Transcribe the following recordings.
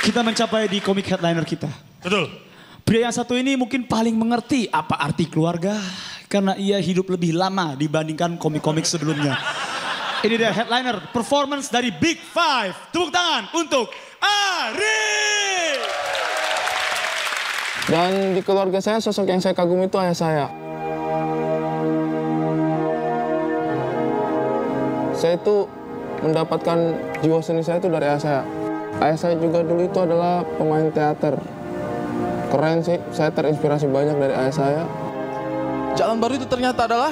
Kita mencapai di komik headliner kita. Betul. Pria yang satu ini mungkin paling mengerti apa arti keluarga. Karena ia hidup lebih lama dibandingkan komik-komik sebelumnya. Ini dia headliner performance dari Big Five. Tepuk tangan untuk Ari. Dan di keluarga saya sosok yang saya kagumi itu ayah saya. Saya itu mendapatkan jiwa seni saya itu dari ayah saya. Ayah saya juga dulu itu adalah pemain teater. Keren sih, saya terinspirasi banyak dari ayah saya. Jalan baru itu ternyata adalah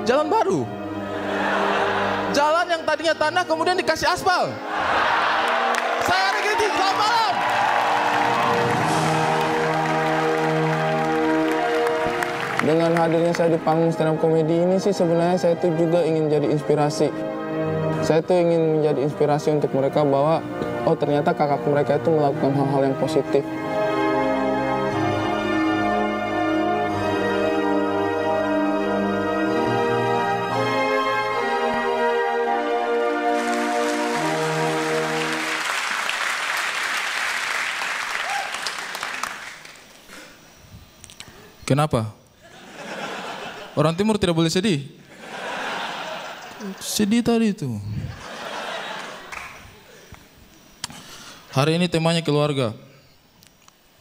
jalan baru. Jalan yang tadinya tanah kemudian dikasih aspal. Saya Ari Kritik, selamat malam. Dengan hadirnya saya di panggung stand up comedy ini sih sebenarnya saya itu juga ingin jadi inspirasi. Saya tuh ingin menjadi inspirasi untuk mereka bahwa oh ternyata kakak mereka itu melakukan hal-hal yang positif. Kenapa? Orang timur tidak boleh sedih. Sedih tadi itu. Hari ini temanya keluarga.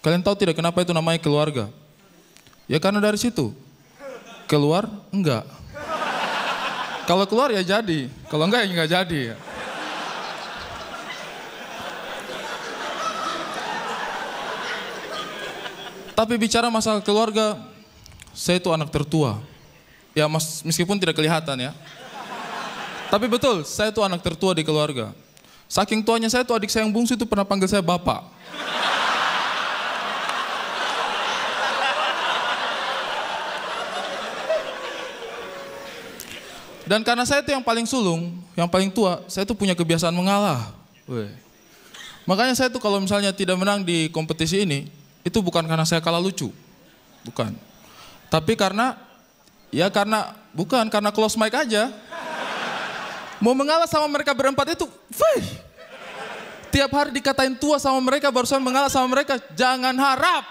Kalian tahu tidak kenapa itu namanya keluarga? Ya karena dari situ. Keluar, enggak. Kalau keluar ya jadi. Kalau enggak ya enggak jadi. Tapi bicara masalah keluarga, saya itu anak tertua. Ya meskipun tidak kelihatan ya. Tapi betul, saya itu anak tertua di keluarga. Saking tuanya saya tuh adik saya yang bungsu itu pernah panggil saya bapak. Dan karena saya itu yang paling sulung, yang paling tua, saya tuh punya kebiasaan mengalah. Makanya saya tuh kalau misalnya tidak menang di kompetisi ini, itu bukan karena saya kalah lucu. Bukan. Tapi karena bukan karena close mic aja. Mau mengalah sama mereka berempat itu, tiap hari dikatain tua sama mereka, barusan mengalah sama mereka, jangan harap.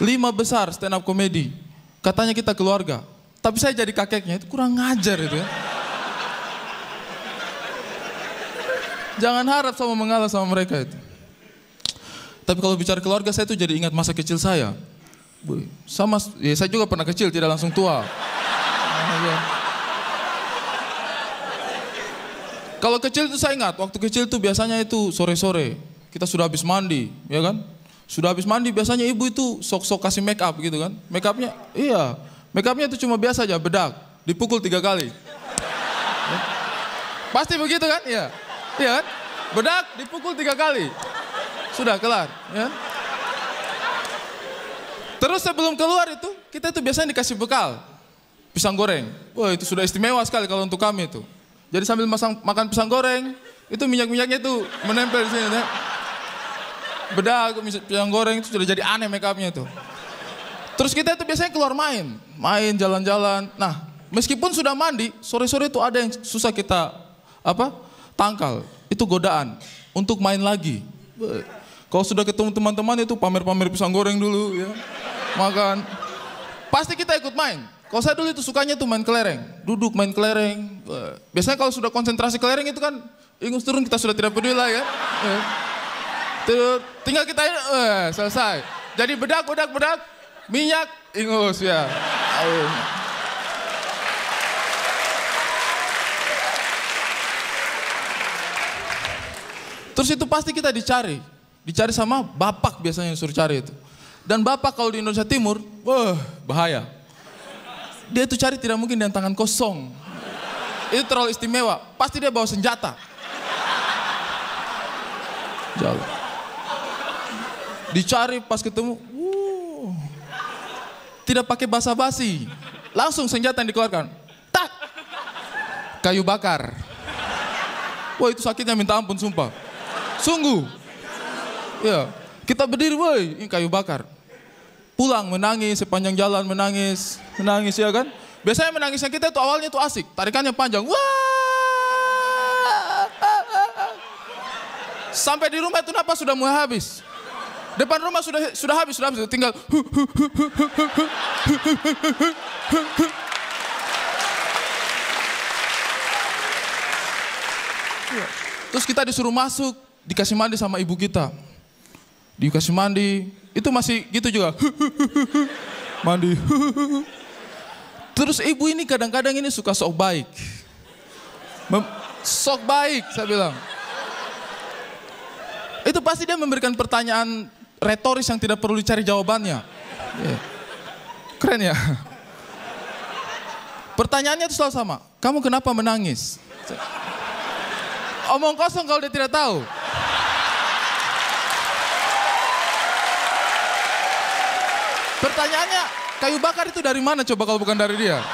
Lima besar stand up comedy, katanya kita keluarga, tapi saya jadi kakeknya, itu kurang ngajar itu ya. Jangan harap sama mengalah sama mereka itu. Tapi kalau bicara keluarga, saya tuh jadi ingat masa kecil saya. Sama, ya saya juga pernah kecil, tidak langsung tua. Kalau kecil itu saya ingat, waktu kecil itu biasanya itu sore-sore. Kita sudah habis mandi, ya kan? Sudah habis mandi, biasanya ibu itu sok-sok kasih make up gitu kan. Make upnya, iya. Make upnya itu cuma biasa aja, bedak. Dipukul 3 kali. Ya. Pasti begitu kan? Iya. Iya kan? Bedak dipukul 3 kali. Sudah kelar, ya. Terus sebelum keluar itu, kita itu biasanya dikasih bekal. Pisang goreng. Wah itu sudah istimewa sekali kalau untuk kami itu. Jadi sambil makan pisang goreng, itu minyak-minyaknya itu menempel di sini. Ya. Bedak, pisang goreng itu sudah jadi aneh make upnya itu. Terus kita itu biasanya keluar main jalan-jalan. Nah, meskipun sudah mandi, sore-sore itu ada yang susah kita tangkal. Itu godaan untuk main lagi. Kalau sudah ketemu teman-teman itu pamer-pamer pisang goreng dulu ya. Makan. Pasti kita ikut main. Kalau saya dulu itu sukanya tuh main kelereng. Duduk main kelereng. Biasanya kalau sudah konsentrasi kelereng itu kan ingus turun kita sudah tidak peduli lah ya. Tinggal kita selesai. Jadi bedak, minyak, ingus ya. Terus itu pasti kita dicari sama bapak biasanya yang suruh cari itu. Dan bapak kalau di Indonesia Timur, bahaya. Dia itu cari tidak mungkin dengan tangan kosong. Itu terlalu istimewa, pasti dia bawa senjata. Jalan. Dicari pas ketemu, tidak pakai basa-basi. Langsung senjata yang dikeluarkan. Tak! Kayu bakar. Wah itu sakitnya minta ampun sumpah. Sungguh. Ya, kita berdiri, woi, ini kayu bakar. Pulang menangis sepanjang jalan menangis ya kan? Biasanya menangisnya kita itu awalnya itu asik, tarikannya panjang. Wah. Sampai di rumah itu napas sudah mulai habis. Depan rumah sudah habis, tinggal. Terus kita disuruh masuk, dikasih mandi sama ibu kita. Dikasih mandi, itu masih gitu juga. Mandi. Terus ibu ini kadang-kadang ini suka sok baik. Sok baik, saya bilang. Itu pasti dia memberikan pertanyaan retoris yang tidak perlu dicari jawabannya. Keren ya? Pertanyaannya itu selalu sama. Kamu kenapa menangis? Omong kosong kalau dia tidak tahu. Pertanyaannya, kayu bakar itu dari mana coba kalau bukan dari dia?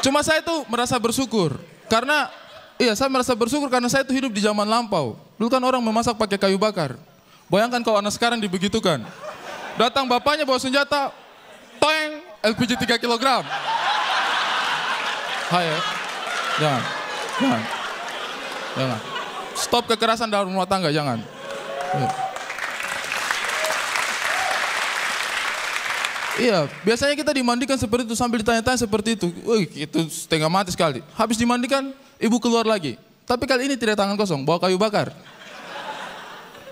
Cuma saya itu merasa bersyukur. Karena, saya merasa bersyukur karena saya itu hidup di zaman lampau. Dulu kan orang memasak pakai kayu bakar. Bayangkan kalau anak sekarang dibegitukan. Datang bapaknya bawa senjata, toeng, LPG 3 kg. Hai ya, jangan. Stop kekerasan dalam rumah tangga, jangan. Iya, biasanya kita dimandikan seperti itu sambil ditanya-tanya seperti itu. Wih, itu setengah mati sekali. Habis dimandikan, ibu keluar lagi. Tapi kali ini tidak tangan kosong, bawa kayu bakar.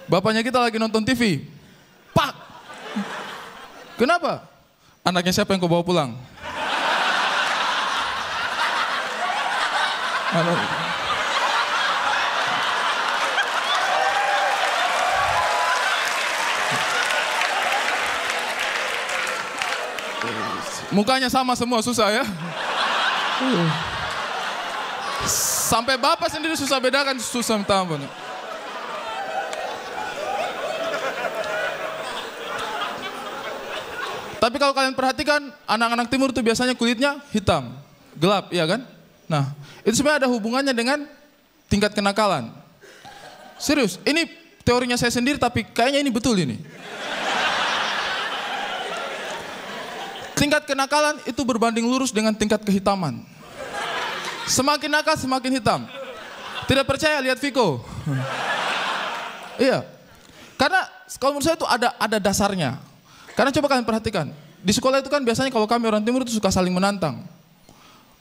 Bapaknya kita lagi nonton TV. Pak! Kenapa? Anaknya siapa yang kau bawa pulang? Mukanya sama semua, susah ya. Sampai bapak sendiri susah bedakan, susah minta ampun. Tapi kalau kalian perhatikan, anak-anak timur itu biasanya kulitnya hitam, gelap, iya kan? Nah, itu sebenarnya ada hubungannya dengan tingkat kenakalan. Serius, ini teorinya saya sendiri tapi kayaknya ini betul ini. Tingkat kenakalan itu berbanding lurus dengan tingkat kehitaman. Semakin nakal, semakin hitam. Tidak percaya, lihat Viko. Iya. Karena kalau menurut saya itu ada dasarnya. Karena coba kalian perhatikan. Di sekolah itu kan biasanya kalau kami orang timur itu suka saling menantang.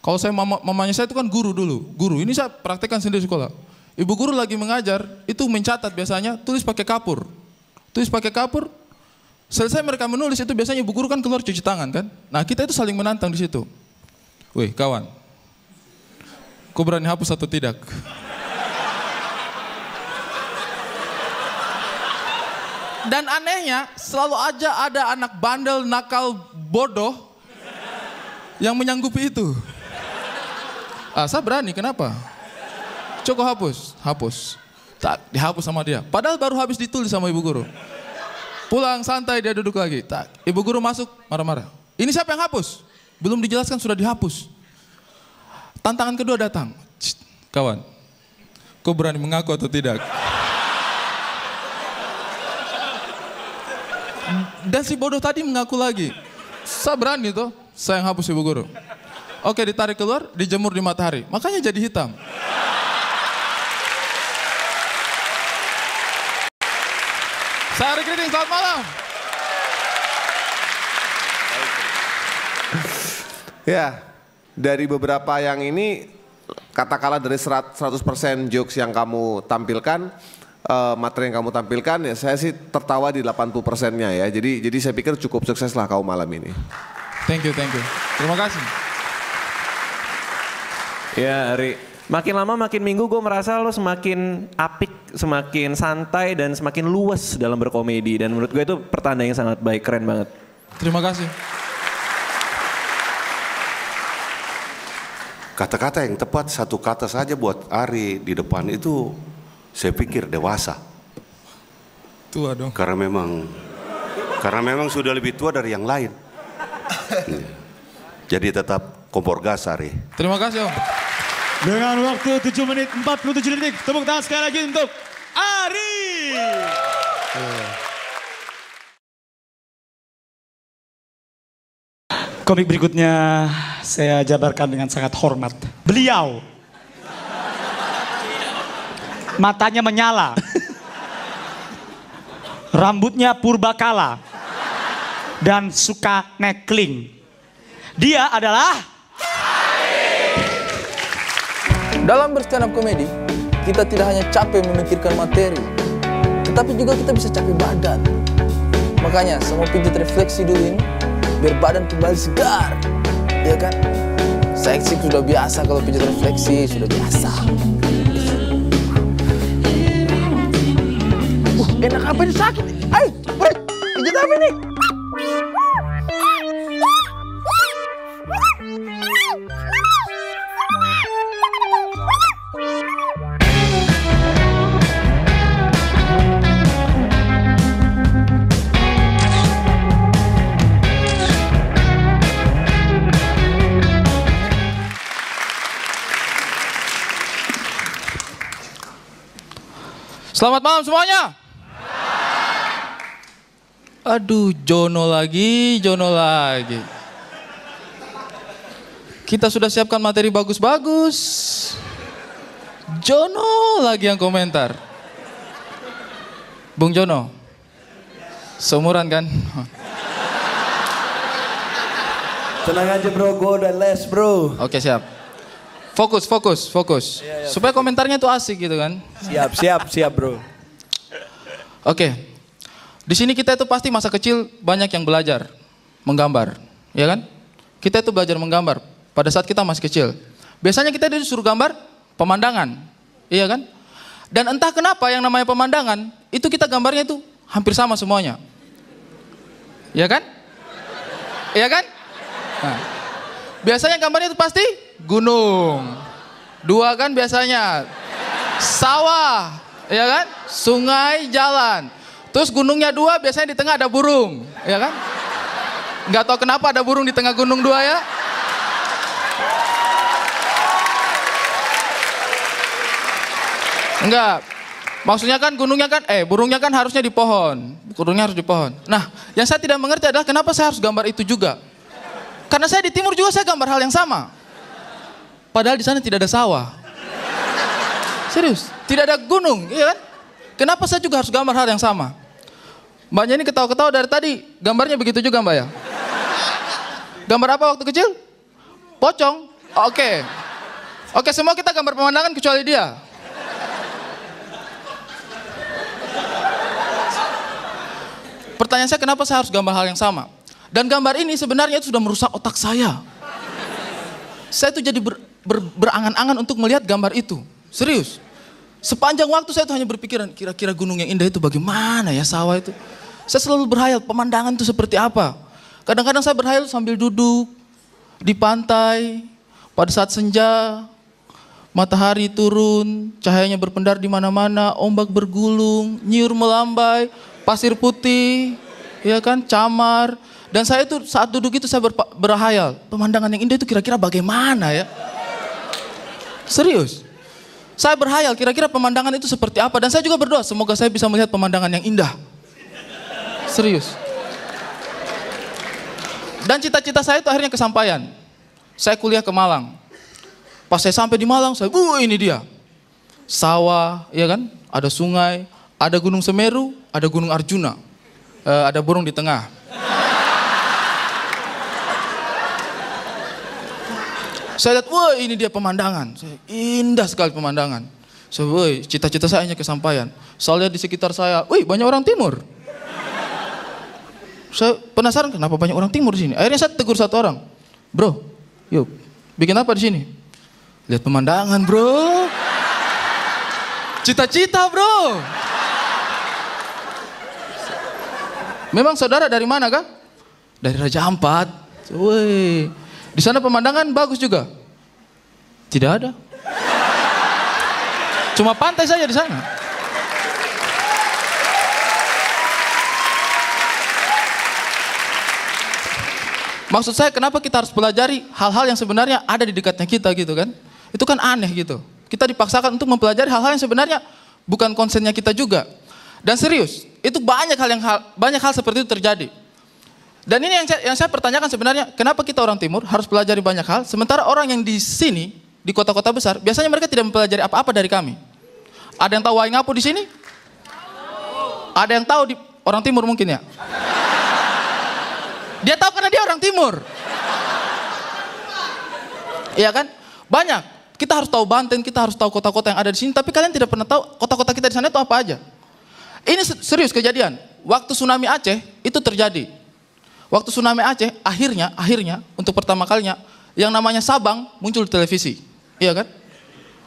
Kalau saya mamanya saya itu kan guru dulu. Guru, ini saya praktekkan sendiri di sekolah. Ibu guru lagi mengajar, itu mencatat biasanya, tulis pakai kapur. Tulis pakai kapur. Selesai mereka menulis itu biasanya ibu guru kan keluar cuci tangan kan. Nah kita itu saling menantang di situ. Wih kawan, kau berani hapus atau tidak? Dan anehnya selalu aja ada anak bandel, nakal, bodoh yang menyanggupi itu. Saya berani, kenapa? Coba hapus. Tak, dihapus sama dia. Padahal baru habis ditulis sama ibu guru. Pulang santai dia duduk lagi. Tak, ibu guru masuk marah-marah. Ini siapa yang hapus? Belum dijelaskan sudah dihapus. Tantangan kedua datang. Kawan, kau berani mengaku atau tidak? Dan si bodoh tadi mengaku lagi. Saya berani tuh, saya yang hapus ibu guru. Oke, ditarik keluar, dijemur di matahari. Makanya jadi hitam. Saya Ari Kriting, selamat malam. Ya, dari beberapa yang ini, katakanlah dari 100% jokes yang kamu tampilkan, materi yang kamu tampilkan, ya saya sih tertawa di 80%-nya ya. Jadi saya pikir cukup sukses lah kau malam ini. Thank you. Terima kasih. Ya, Ari. Makin lama makin minggu gue merasa lo semakin apik, semakin santai dan semakin luas dalam berkomedi. Dan menurut gue itu pertanda yang sangat baik, keren banget. Terima kasih. Kata-kata yang tepat, satu kata saja buat Ari di depan itu saya pikir dewasa. Tua dong. Karena memang sudah lebih tua dari yang lain. Jadi tetap kompor gas Ari. Terima kasih Om. Dengan waktu 7 menit 47 detik, tepuk tangan sekali lagi untuk Ari. Komik berikutnya saya jabarkan dengan sangat hormat. Beliau matanya menyala, rambutnya purbakala, dan suka nekling. Dia adalah Dalam berstand up komedi, kita tidak hanya capek memikirkan materi, tetapi juga kita bisa capek badan. Makanya semua pijat refleksi dulu ini, biar badan kembali segar, ya kan? Saya sih sudah biasa kalau pijat refleksi, sudah biasa. Enak apa ini sakit? Ayo, pijat apa ini? Selamat malam semuanya. Aduh, Jono lagi. Kita sudah siapkan materi bagus-bagus. Jono lagi yang komentar. Bung Jono, seumuran kan? Tenang aja bro, gue udah les bro. Oke, siap. Fokus. Supaya komentarnya itu asik gitu kan. Siap bro. Oke. Di sini kita itu pasti masa kecil banyak yang belajar menggambar, ya kan? Kita itu belajar menggambar pada saat kita masih kecil. Biasanya kita disuruh gambar pemandangan, iya kan? Dan entah kenapa yang namanya pemandangan, itu kita gambarnya itu hampir sama semuanya. Iya kan? Iya kan? Nah, biasanya gambarnya itu pasti gunung. Dua kan biasanya. Sawah, ya kan? Sungai, jalan. Terus gunungnya dua, biasanya di tengah ada burung, ya kan? Nggak tahu kenapa ada burung di tengah gunung dua ya. Enggak. Maksudnya kan burungnya kan harusnya di pohon. Burungnya harus di pohon. Nah, yang saya tidak mengerti adalah kenapa saya harus gambar itu juga. Karena saya di timur juga saya gambar hal yang sama. Padahal di sana tidak ada sawah. Serius, tidak ada gunung, iya kan? Kenapa saya juga harus gambar hal yang sama? Mbaknya ini ketawa-ketawa dari tadi, gambarnya begitu juga Mbak ya? Gambar apa waktu kecil? Pocong? Oke. Oke, semua kita gambar pemandangan kecuali dia. Pertanyaan saya, kenapa saya harus gambar hal yang sama? Dan gambar ini sebenarnya itu sudah merusak otak saya. Saya tuh jadi berangan-angan untuk melihat gambar itu. Serius. Sepanjang waktu saya tuh hanya berpikiran, kira-kira gunung yang indah itu bagaimana ya, sawah itu. Saya selalu berhayal pemandangan itu seperti apa. Kadang-kadang saya berhayal sambil duduk di pantai pada saat senja, matahari turun, cahayanya berpendar di mana-mana, ombak bergulung, nyiur melambai, pasir putih, ya kan, camar. Dan saya tuh saat duduk itu saya berhayal, pemandangan yang indah itu kira-kira bagaimana ya. Serius. Saya berhayal kira-kira pemandangan itu seperti apa. Dan saya juga berdoa semoga saya bisa melihat pemandangan yang indah. Serius. Dan cita-cita saya itu akhirnya kesampaian. Saya kuliah ke Malang. Pas saya sampai di Malang, ini dia. Sawah, ya kan? Ada sungai, ada Gunung Semeru, ada Gunung Arjuna. Ada burung di tengah. Saya lihat, wah ini dia pemandangan. Indah sekali pemandangan. Wah, cita-cita saya hanya kesampaian. Saya lihat di sekitar saya, wih banyak orang timur. Saya penasaran kenapa banyak orang timur di sini. Akhirnya saya tegur satu orang. Bro, yuk bikin apa di sini? Lihat pemandangan bro. Cita-cita bro. Memang saudara dari mana kah? Dari Raja Ampat. Wih. Di sana pemandangan bagus juga? Tidak ada. Cuma pantai saja di sana. Maksud saya kenapa kita harus pelajari hal-hal yang sebenarnya ada di dekatnya kita gitu kan? Itu kan aneh gitu. Kita dipaksakan untuk mempelajari hal-hal yang sebenarnya bukan konsennya kita juga. Dan serius, itu banyak hal seperti itu terjadi. Dan ini yang saya pertanyakan sebenarnya, kenapa kita orang timur harus pelajari banyak hal, sementara orang yang di sini, di kota-kota besar, biasanya mereka tidak mempelajari apa-apa dari kami. Ada yang tahu Waingapu di sini? Ada yang tahu di orang timur mungkin ya? Dia tahu karena dia orang timur. Iya kan? Banyak. Kita harus tahu Banten, kita harus tahu kota-kota yang ada di sini, tapi kalian tidak pernah tahu kota-kota kita di sana itu apa aja. Ini serius kejadian. Waktu tsunami Aceh itu terjadi. Waktu tsunami Aceh akhirnya untuk pertama kalinya yang namanya Sabang muncul di televisi. Iya kan?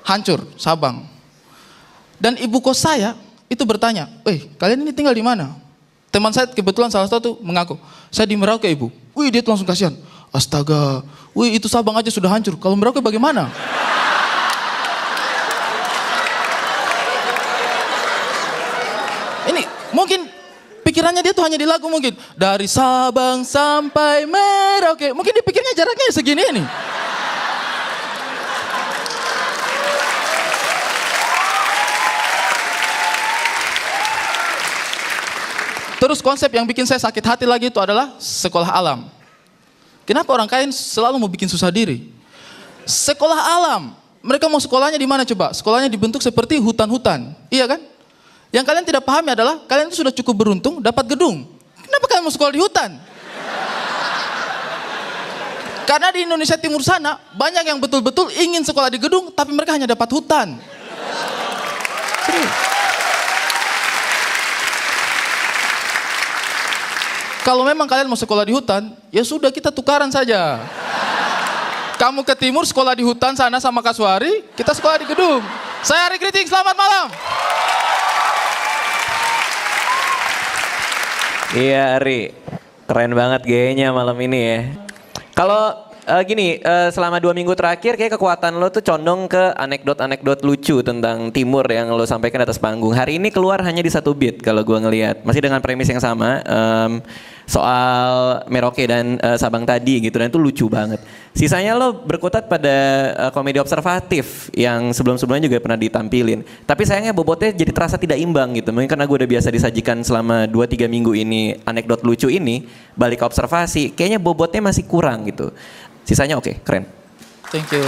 Hancur Sabang. Dan ibu kos saya itu bertanya, kalian ini tinggal di mana? Teman saya kebetulan salah satu mengaku, saya di Merauke ibu. Dia tuh langsung kasihan. Astaga, itu Sabang aja sudah hancur. Kalau Merauke bagaimana? Ini mungkin pikirannya dia tuh hanya di lagu mungkin. Dari Sabang sampai Merauke. Mungkin dia pikirnya jaraknya segini nih. Terus konsep yang bikin saya sakit hati lagi itu adalah sekolah alam. Kenapa orang kaya selalu mau bikin susah diri? Sekolah alam. Mereka mau sekolahnya di mana coba? Sekolahnya dibentuk seperti hutan-hutan. Iya kan? Yang kalian tidak pahami adalah kalian itu sudah cukup beruntung dapat gedung. Kenapa kalian mau sekolah di hutan? Karena di Indonesia Timur sana banyak yang betul-betul ingin sekolah di gedung tapi mereka hanya dapat hutan. Serius. Kalau memang kalian mau sekolah di hutan, ya sudah kita tukaran saja. Kamu ke timur sekolah di hutan sana sama Kasuari, kita sekolah di gedung. Saya Ari Kriting, selamat malam. Iya Ari, keren banget gayanya malam ini ya. Kalau selama 2 minggu terakhir kayak kekuatan lo tuh condong ke anekdot-anekdot lucu tentang timur yang lo sampaikan atas panggung. Hari ini keluar hanya di 1 beat kalau gua ngelihat. Masih dengan premis yang sama, soal Merauke dan Sabang tadi gitu, dan itu lucu banget. Sisanya lo berkutat pada komedi observatif yang sebelum-sebelumnya juga pernah ditampilin. Tapi sayangnya bobotnya jadi terasa tidak imbang gitu. Mungkin karena gue udah biasa disajikan selama 2-3 minggu ini anekdot lucu ini, balik ke observasi, kayaknya bobotnya masih kurang gitu. Sisanya oke, keren. Thank you.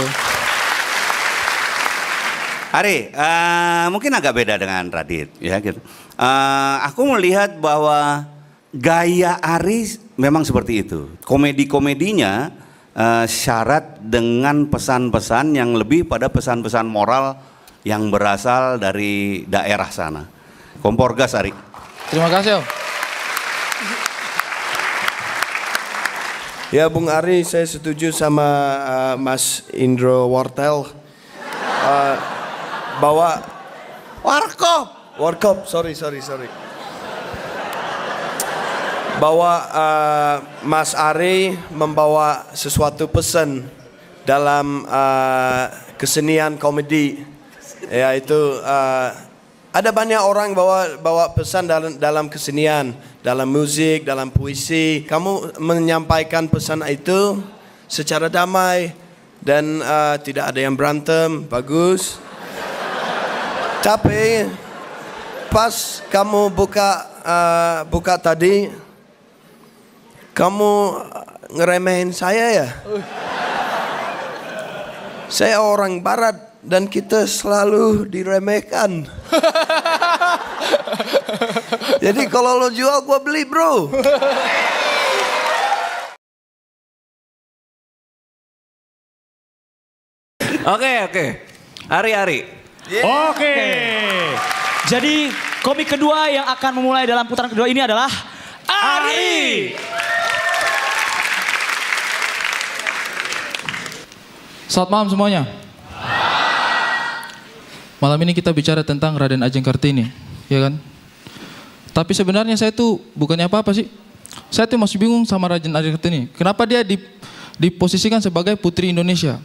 Ari, mungkin agak beda dengan Radit ya gitu. Aku melihat bahwa gaya Ari memang seperti itu. Komedi-komedinya syarat dengan pesan-pesan yang lebih pada pesan-pesan moral yang berasal dari daerah sana. Kompor gas Ari. Terima kasih Om. Ya Bung Ari, saya setuju sama Mas Indro Wortel bahwa Warkop, sorry. Bahwa Mas Ari membawa sesuatu pesan dalam kesenian komedi, yaitu ada banyak orang bawa pesan dalam kesenian, dalam musik, dalam puisi. Kamu menyampaikan pesan itu secara damai dan tidak ada yang berantem, bagus. Tapi pas kamu buka tadi, kamu ngeremehin saya ya. Saya orang barat dan kita selalu diremehkan. Jadi kalau lo jual gua beli bro. Oke. Ari. Oke. Jadi komik kedua yang akan memulai dalam putaran kedua ini adalah Ari. Selamat malam semuanya. Malam ini kita bicara tentang Raden Ajeng Kartini, ya kan? Tapi sebenarnya saya tuh bukannya apa-apa sih. Saya tuh masih bingung sama Raden Ajeng Kartini. Kenapa dia diposisikan sebagai putri Indonesia?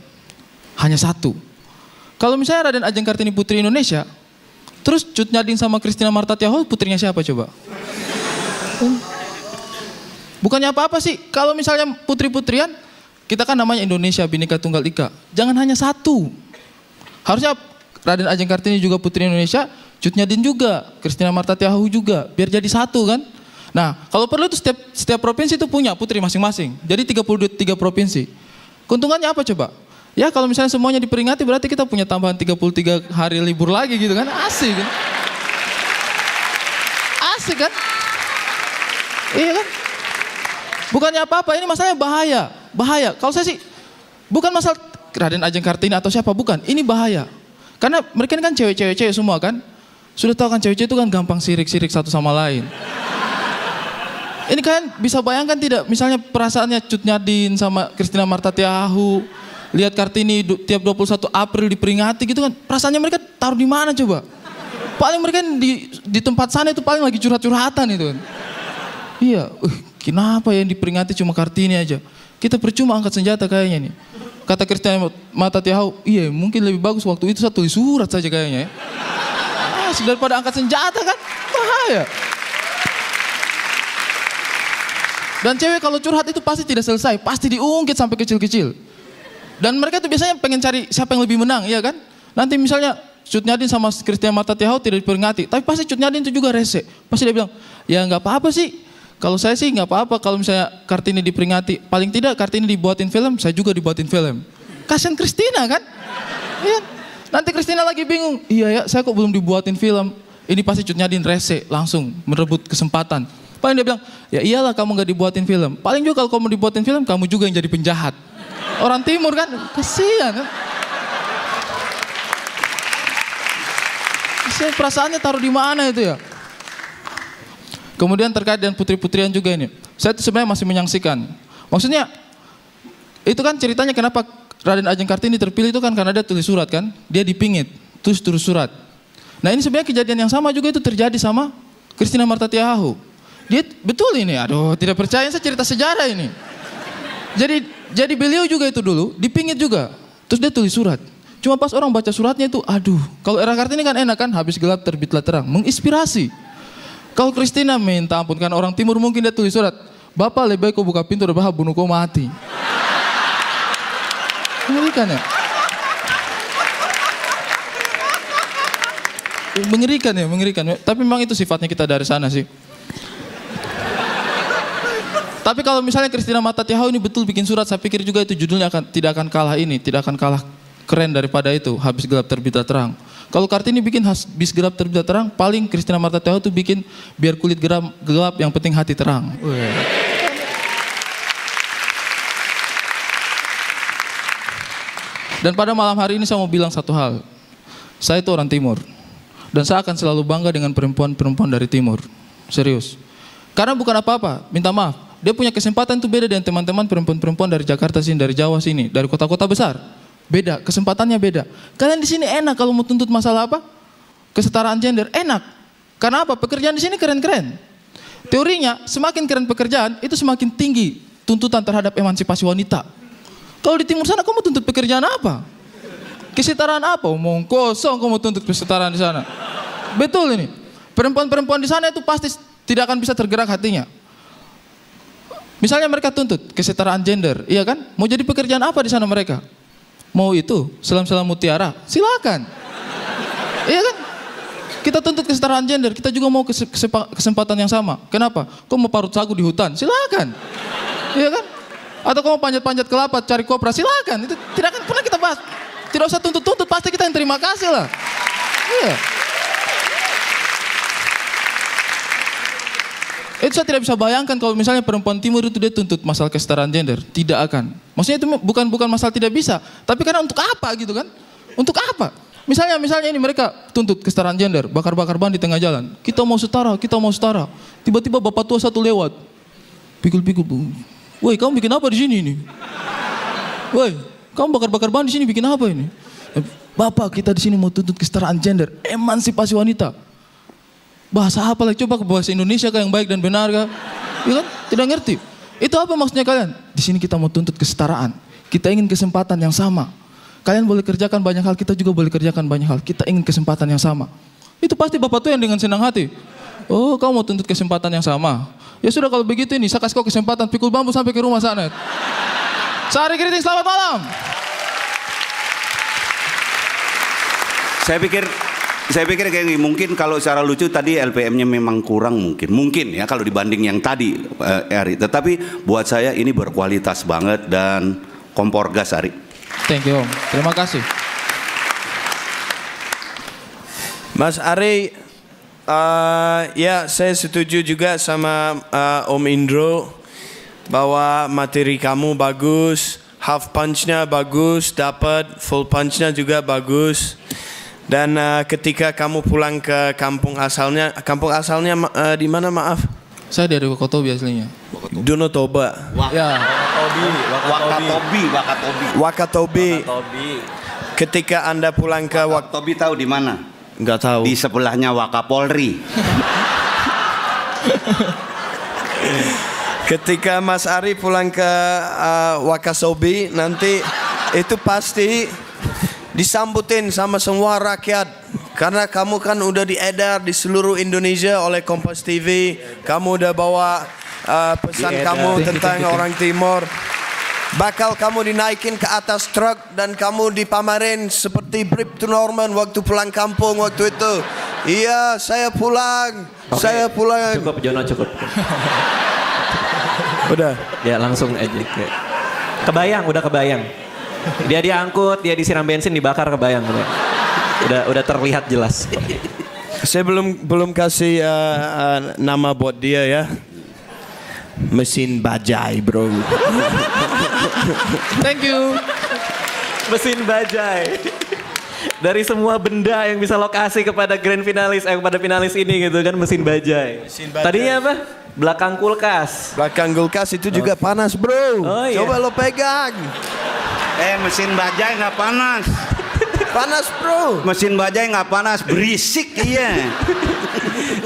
Hanya satu. Kalau misalnya Raden Ajeng Kartini putri Indonesia, terus Cut Nyaddin sama Christina Marta Tiahol putrinya siapa coba? Bukannya apa-apa sih. Kalau misalnya putri-putrian, kita kan namanya Indonesia Bhinneka Tunggal Ika. Jangan hanya satu. Harusnya Raden Ajeng Kartini juga putri Indonesia, Cut Nyaddin juga, Christina Marta Tiahol juga, biar jadi satu kan. Nah, kalau perlu itu setiap provinsi itu punya putri masing-masing. Jadi 33 provinsi. Keuntungannya apa coba? Ya kalau misalnya semuanya diperingati berarti kita punya tambahan 33 hari libur lagi gitu kan. Asik kan? Asik kan? Iya kan? Bukannya apa-apa, ini masalahnya bahaya. Bahaya. Kalau saya sih, bukan masalah Raden Ajeng Kartini atau siapa, bukan. Ini bahaya. Karena mereka ini kan cewek-cewek semua kan. Sudah tahu kan cewek-cewek itu kan gampang sirik-sirik satu sama lain. Ini kalian bisa bayangkan tidak, misalnya perasaannya Cut Nyadin sama Christina Marta Tiahahu, lihat Kartini tiap 21 April diperingati gitu kan, perasaannya mereka taruh di mana coba? Paling mereka di tempat sana itu paling lagi curhat-curhatan itu kan. Iya, kenapa yang diperingati cuma Kartini aja? Kita percuma angkat senjata kayaknya nih. Kata Christina Marta Tiahahu, iya mungkin lebih bagus waktu itu saya tulis surat saja kayaknya ya. Daripada angkat senjata kan, bahaya. Dan cewek kalau curhat itu pasti tidak selesai, pasti diungkit sampai kecil-kecil. Dan mereka tuh biasanya pengen cari siapa yang lebih menang, iya kan? Nanti misalnya Cut Nyadin sama Christina Marta Tiahahu tidak diperingati, tapi pasti Cut Nyadin itu juga rese. Pasti dia bilang, ya nggak apa-apa sih. Kalau saya sih nggak apa-apa kalau misalnya Kartini diperingati. Paling tidak Kartini dibuatin film, saya juga dibuatin film. Kasian Christina kan? Iya. Nanti Christina lagi bingung, iya ya saya kok belum dibuatin film. Ini pasti Cut Nyadin rese, langsung merebut kesempatan. Paling dia bilang, ya iyalah kamu gak dibuatin film. Paling juga kalau kamu dibuatin film, kamu juga yang jadi penjahat. Orang timur kan, kasihan kan. Kasihan, perasaannya taruh di mana itu ya. Kemudian terkait dengan putri-putrian juga ini. Saya itu sebenarnya masih menyaksikan. Maksudnya, itu kan ceritanya kenapa Raden Ajeng Kartini terpilih itu kan karena dia tulis surat kan. Dia dipingit, terus surat. Nah ini sebenarnya kejadian yang sama juga itu terjadi sama Christina Marta Tiahahu. Dia betul ini, aduh tidak percaya saya cerita sejarah ini. Jadi beliau juga itu dulu dipingit juga, terus dia tulis surat. Cuma pas orang baca suratnya itu, aduh, kalau era Kartini kan enak kan, habis gelap terbitlah terang, menginspirasi. Kalau Christina minta ampun kan orang timur mungkin dia tulis surat, Bapak lebih baik kau buka pintu daripada bunuh kau mati. Mengerikan ya? Mengerikan ya, mengerikan. Tapi memang itu sifatnya kita dari sana sih. Tapi kalau misalnya Christina Marta Tiahahu ini betul bikin surat, saya pikir juga itu judulnya tidak akan kalah ini, tidak akan kalah keren daripada itu, habis gelap terbitlah terang. Kalau Kartini bikin habis gelap terbitlah terang, paling Christina Marta Tiahahu itu bikin biar kulit gelap, yang penting hati terang. Dan pada malam hari ini saya mau bilang satu hal, saya itu orang timur, dan saya akan selalu bangga dengan perempuan-perempuan dari timur, serius. Karena bukan apa-apa, minta maaf. Dia punya kesempatan itu beda dengan teman-teman perempuan-perempuan dari Jakarta sini, dari Jawa sini, dari kota-kota besar. Beda, kesempatannya beda. Kalian di sini enak kalau mau tuntut masalah apa? Kesetaraan gender, enak. Karena apa? Pekerjaan di sini keren-keren. Teorinya, semakin keren pekerjaan, itu semakin tinggi tuntutan terhadap emansipasi wanita. Kalau di timur sana, kamu tuntut pekerjaan apa? Kesetaraan apa? Omong kosong kamu tuntut kesetaraan di sana. Betul ini. Perempuan-perempuan di sana itu pasti tidak akan bisa tergerak hatinya. Misalnya mereka tuntut kesetaraan gender, iya kan? Mau jadi pekerjaan apa di sana mereka? Mau itu, selam-selam mutiara, silakan. Iya kan? Kita tuntut kesetaraan gender, kita juga mau kesempatan yang sama. Kenapa? Kau mau parut sagu di hutan, silakan. Iya kan? Atau kau mau panjat-panjat kelapa, cari kopra, silakan. Itu tidak akan pernah kita bahas. Tidak usah tuntut-tuntut, pasti kita yang terima kasih lah. Iya. Itu saya tidak bisa bayangkan kalau misalnya perempuan timur itu dia tuntut masalah kesetaraan gender. Tidak akan. Maksudnya itu bukan masalah tidak bisa. Tapi karena untuk apa gitu kan? Untuk apa? Misalnya ini mereka tuntut kesetaraan gender. Bakar-bakar ban di tengah jalan. Kita mau setara, kita mau setara. Tiba-tiba bapak tua satu lewat. Pikul-pikul. Woi kamu bikin apa di sini ini? Woi kamu bakar-bakar ban di sini bikin apa ini? Bapak kita di sini mau tuntut kesetaraan gender. Emansipasi wanita. Bahasa apa lagi? Coba ke bahasa Indonesia kah yang baik dan benar kah? Ya kan? Tidak ngerti. Itu apa maksudnya kalian? Di sini kita mau tuntut kesetaraan. Kita ingin kesempatan yang sama. Kalian boleh kerjakan banyak hal, kita juga boleh kerjakan banyak hal. Kita ingin kesempatan yang sama. Itu pasti bapak tuh yang dengan senang hati. Oh, kamu mau tuntut kesempatan yang sama? Ya sudah kalau begitu ini, saya kasih kau kesempatan pikul bambu sampai ke rumah sana. Sehari Kriting, selamat malam. Saya pikir Saya pikir kayak gini, mungkin kalau secara lucu tadi LPM-nya memang kurang mungkin ya kalau dibanding yang tadi Ari. Tetapi buat saya ini berkualitas banget dan kompor gas Ari. Thank you Om, terima kasih. Mas Ari, ya saya setuju juga sama Om Indro bahwa materi kamu bagus, half punch-nya bagus, dapat full punch-nya juga bagus. Dan ketika kamu pulang ke kampung asalnya di mana maaf? Saya dari Wakatobi aslinya. Danau Toba. Ya. Wakatobi. Ketika Anda pulang ke Wakatobi tahu di mana? Nggak tahu. Di sebelahnya Wakapolri. Ketika Mas Ari pulang ke Wakatobi nanti itu pasti disambutin sama semua rakyat karena kamu kan udah diedar di seluruh Indonesia oleh Kompas TV. Kamu udah bawa pesan kamu tentang orang Timur. Bakal kamu dinaikin ke atas truk dan kamu dipamerin seperti Bribtu Norman waktu pulang kampung waktu itu. Iya, saya pulang. Saya pulang. Cukup Jono, cukup. Udah. Ya langsung aja. Udah kebayang. Dia diangkut, dia disiram bensin, dibakar, kebayang. Udah terlihat jelas. Saya belum kasih nama buat dia ya. Mesin bajai, bro. Thank you. Mesin bajai. Dari semua benda yang bisa lokasi kepada grand finalis, kepada finalis ini gitu kan, mesin bajai. Tadinya apa? Belakang kulkas. Belakang kulkas itu juga panas, bro. Oh, iya. Coba lo pegang. Mesin bajai nggak panas. Panas, bro. Mesin bajai nggak panas, berisik iya.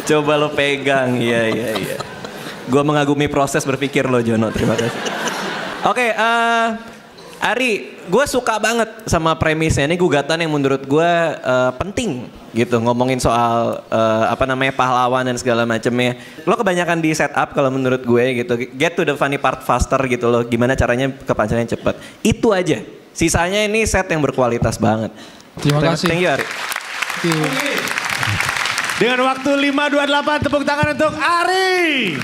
Coba lo pegang, iya. Gue mengagumi proses berpikir lo Jono, terima kasih. Oke, Ari, gue suka banget sama premisnya. Ini gugatan yang menurut gue penting gitu, ngomongin soal pahlawan dan segala macamnya. Lo kebanyakan di setup kalau menurut gue gitu, get to the funny part faster gitu loh. Gimana caranya ke punchline cepet. Itu aja. Sisanya ini set yang berkualitas banget. Terima kasih. Thank you Ari. Thank you. Dengan waktu 5:28 tepuk tangan untuk Ari.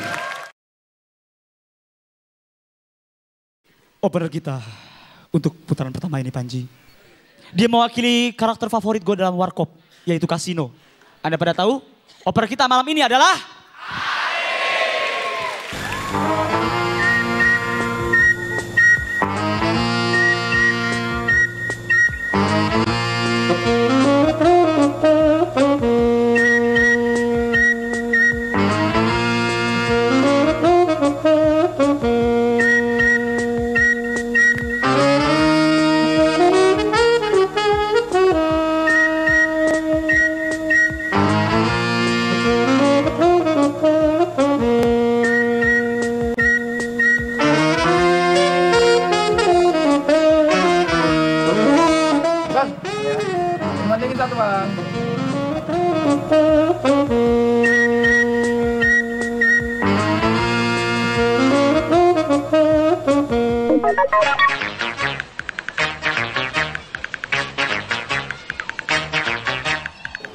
Opener kita untuk putaran pertama ini Panji. Dia mewakili karakter favorit gue dalam Warkop, yaitu Kasino. Anda pada tahu? Opener kita malam ini adalah...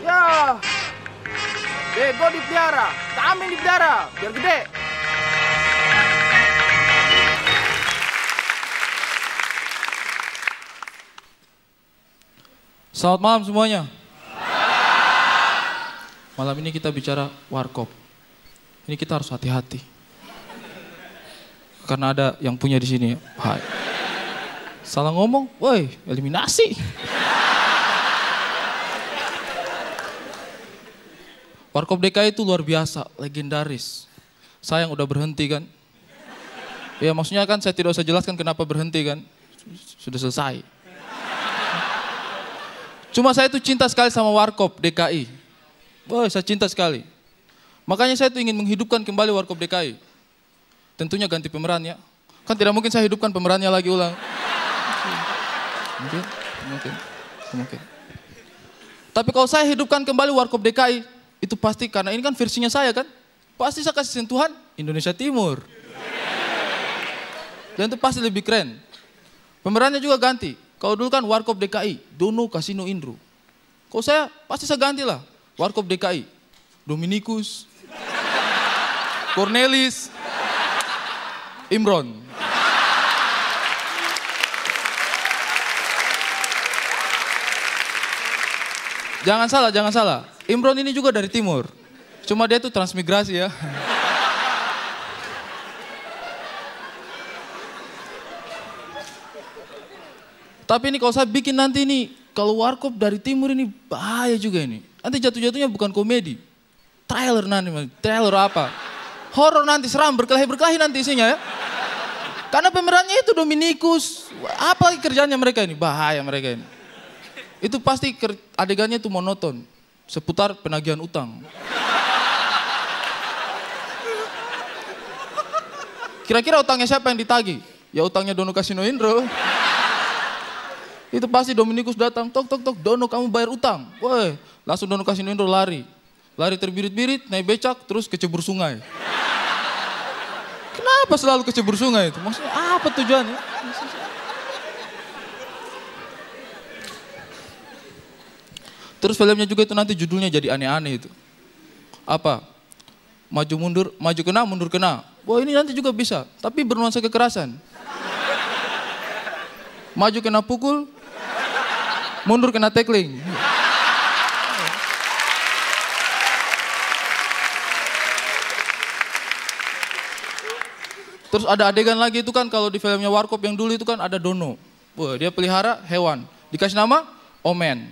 Ya, bego dipelihara, kambing dipelihara, biar gede. Selamat malam semuanya. Malam ini kita bicara Warkop. Ini kita harus hati-hati. Karena ada yang punya di sini. Hai. Salah ngomong, woi, eliminasi. Warkop DKI itu luar biasa, legendaris. Sayang udah berhenti kan. Ya maksudnya kan saya tidak usah jelaskan kenapa berhenti kan. Sudah selesai. Cuma saya tuh cinta sekali sama Warkop DKI. Wah, saya cinta sekali. Makanya saya tuh ingin menghidupkan kembali Warkop DKI. Tentunya ganti pemeran ya. Kan tidak mungkin saya hidupkan pemerannya lagi ulang. Mungkin. Tapi kalau saya hidupkan kembali Warkop DKI, itu pasti karena ini kan versinya saya kan. Pasti saya kasih sentuhan Indonesia Timur. Dan itu pasti lebih keren. Pemerannya juga ganti. Kalau dulu kan Warkop DKI, Dono Kasino Indro. Kalau saya pasti saya ganti lah. Warkop DKI, Dominikus, Cornelis, Imron. Jangan salah. Imron ini juga dari timur. Cuma dia tuh transmigrasi ya. Tapi ini kalau saya bikin nanti ini, kalau warkop dari timur ini bahaya juga ini. Nanti jatuh-jatuhnya bukan komedi. Trailer nanti, trailer apa. Horor nanti, seram, berkelahi-berkelahi nanti isinya ya. Karena pemerannya itu Dominikus. Apa lagi kerjanya mereka ini? Bahaya mereka ini. Itu pasti adegannya itu monoton. Seputar penagihan utang. Kira-kira utangnya siapa yang ditagih? Ya utangnya Dono Kasino Indro. Itu pasti Dominikus datang, tok, Dono kamu bayar utang. Woi, langsung Dono Kasino Indro lari. Lari terbirit-birit, naik becak, terus kecebur sungai. Kenapa selalu kecebur sungai itu? Maksudnya apa tujuannya? Terus filmnya juga itu nanti judulnya jadi aneh-aneh itu. Apa? Maju mundur, maju kena, mundur kena. Wah ini nanti juga bisa, tapi bernuansa kekerasan. Maju kena pukul, mundur kena tackling. Terus ada adegan lagi itu kan kalau di filmnya Warkop yang dulu itu kan ada Dono. Wah, dia pelihara hewan. Dikasih nama Omen.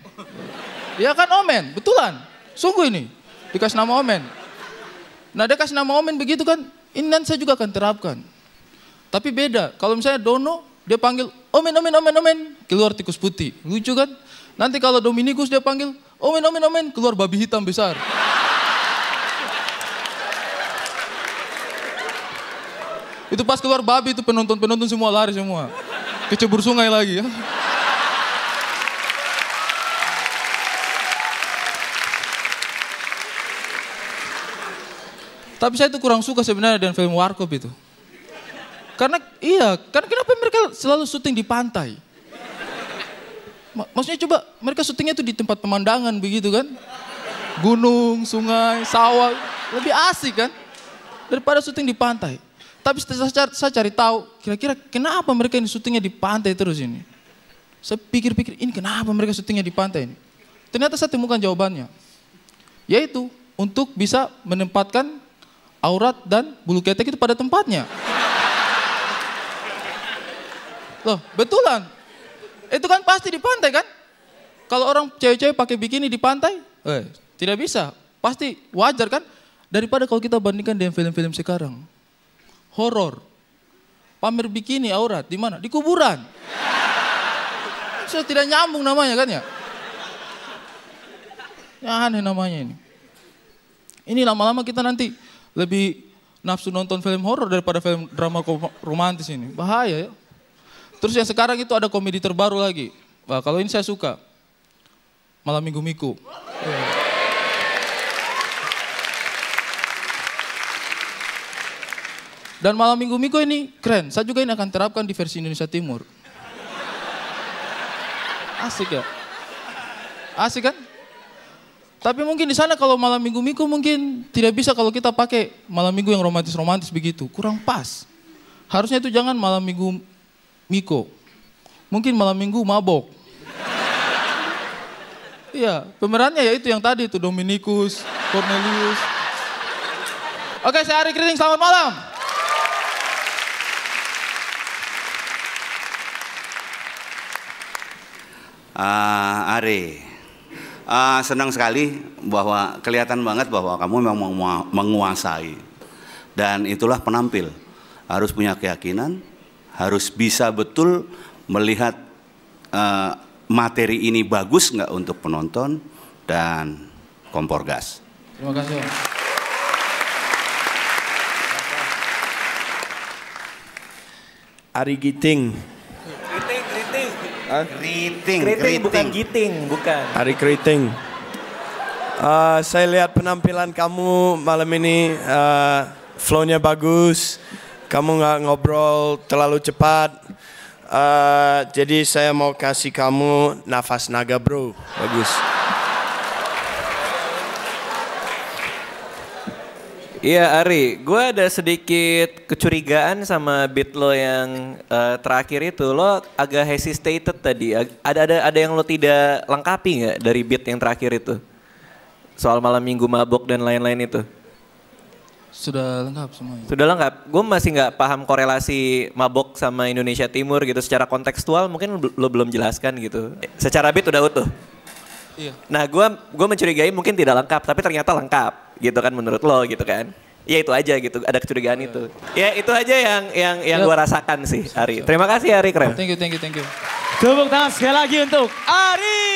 Ya kan Omen, betulan. Sungguh ini. Dikasih nama Omen. Nah dia kasih nama Omen begitu kan, ini nanti saya juga akan terapkan. Tapi beda, kalau misalnya Dono, dia panggil Omen, keluar tikus putih. Lucu kan? Nanti kalau Dominikus dia panggil Omen, keluar babi hitam besar. Itu pas keluar babi itu penonton semua lari semua. Kecebur sungai lagi ya. Tapi saya itu kurang suka sebenarnya dengan film Warkop itu. Karena kenapa mereka selalu syuting di pantai? Maksudnya coba mereka syutingnya itu di tempat pemandangan begitu kan. Gunung, sungai, sawah, lebih asik kan. Daripada syuting di pantai. Tapi saya cari tahu kira-kira kenapa mereka ini syutingnya di pantai terus ini. Saya pikir-pikir ini kenapa mereka syutingnya di pantai ini. Ternyata saya temukan jawabannya. Yaitu untuk bisa menempatkan aurat dan bulu ketek itu pada tempatnya. Loh, betulan. Itu kan pasti di pantai kan? Kalau orang cewek-cewek pakai bikini di pantai, tidak bisa. Pasti wajar kan? Daripada kalau kita bandingkan dengan film-film sekarang. Horor. Pamer bikini aurat di mana? Di kuburan. Sudah tidak nyambung namanya kan ya? Ya aneh namanya ini. Ini lama-lama kita nanti lebih nafsu nonton film horor daripada film drama romantis ini. Bahaya ya. Terus yang sekarang itu ada komedi terbaru lagi. Wah, kalau ini saya suka. Malam Minggu Miko. Dan Malam Minggu Miko ini keren. Saya juga ini akan terapkan di versi Indonesia Timur. Asik ya? Asik kan? Tapi mungkin di sana kalau Malam Minggu Miko mungkin tidak bisa kalau kita pakai Malam Minggu yang romantis-romantis begitu. Kurang pas. Harusnya itu jangan Malam Minggu Miko. Mungkin Malam Minggu Mabok. Iya, pemerannya ya itu yang tadi itu Dominikus, Cornelius. Oke, saya Ari Kriting, selamat malam. Ari, senang sekali bahwa kelihatan banget bahwa kamu memang menguasai. Dan itulah penampil. Harus punya keyakinan, harus bisa betul melihat materi ini bagus nggak untuk penonton dan kompor gas. Terima kasih. Ari Giting. Kriting bukan giting, bukan. Ari Kriting. Saya lihat penampilan kamu malam ini, flow-nya bagus. Kamu nggak ngobrol terlalu cepat. Jadi saya mau kasih kamu nafas naga bro. Bagus. Iya Ari, gue ada sedikit kecurigaan sama beat lo yang terakhir itu. Lo agak hesitated tadi. Ada yang lo tidak lengkapi nggak dari beat yang terakhir itu? Soal malam minggu mabok dan lain-lain itu. Sudah lengkap semuanya. Sudah lengkap. Gue masih nggak paham korelasi mabok sama Indonesia Timur gitu. Secara kontekstual mungkin lo belum jelaskan gitu. Secara beat udah utuh. Iya. Nah gue mencurigai mungkin tidak lengkap, tapi ternyata lengkap gitu kan menurut lo gitu kan. Ya itu aja gitu, ada kecurigaan itu. Ya itu aja yang gue rasakan sih Ari. Terima kasih Ari, keren. Thank you. Tepuk tangan sekali lagi untuk Ari.